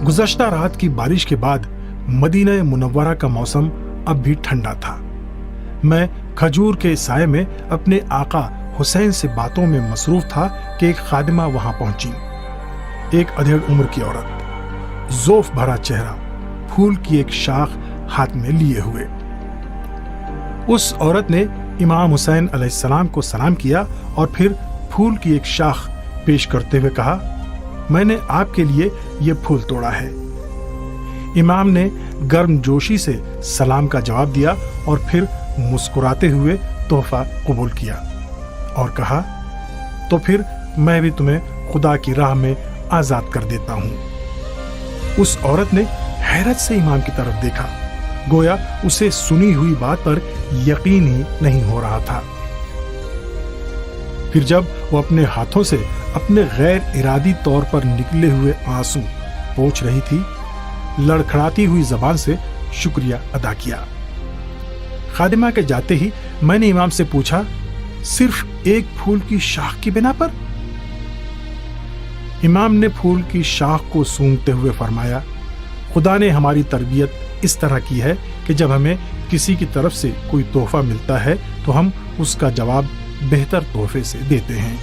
गुज़श्ता रात की बारिश के बाद मदीना मुनव्वरा का मौसम अब भी ठंडा था। मैं खजूर के साये में अपने आका हुसैन से बातों में मसरूफ था कि एक खादिमा वहां पहुंची। एक अधेड़ उम्र की औरत, ज़ौफ़ भरा चेहरा, फूल की एक शाख हाथ में लिए हुए। उस औरत ने इमाम हुसैन अलैहिस्सलाम को सलाम किया और फिर फूल की एक शाख पेश करते हुए कहा, मैंने आपके लिए ये फूल तोड़ा है। इमाम ने गर्मजोशी से सलाम का जवाब दिया और फिर मुस्कुराते हुए तोहफा कबूल किया और कहा, तो फिर मैं भी तुम्हें खुदा की राह में आजाद कर देता हूं। उस औरत ने हैरत से इमाम की तरफ देखा, गोया उसे सुनी हुई बात पर यकीन ही नहीं हो रहा था। फिर जब वो अपने हाथों से अपने गैर इरादी तौर पर निकले हुए आंसू पोंछ रही थी, लड़खड़ाती हुई जबान से शुक्रिया अदा किया। खादिमा के जाते ही मैंने इमाम से पूछा, सिर्फ एक फूल की शाख की बिना पर? इमाम ने फूल की शाख को सूंघते हुए फरमाया, खुदा ने हमारी तरबियत इस तरह की है कि जब हमें किसी की तरफ से कोई तोहफा मिलता है तो हम उसका जवाब बेहतर तोहफे से देते हैं।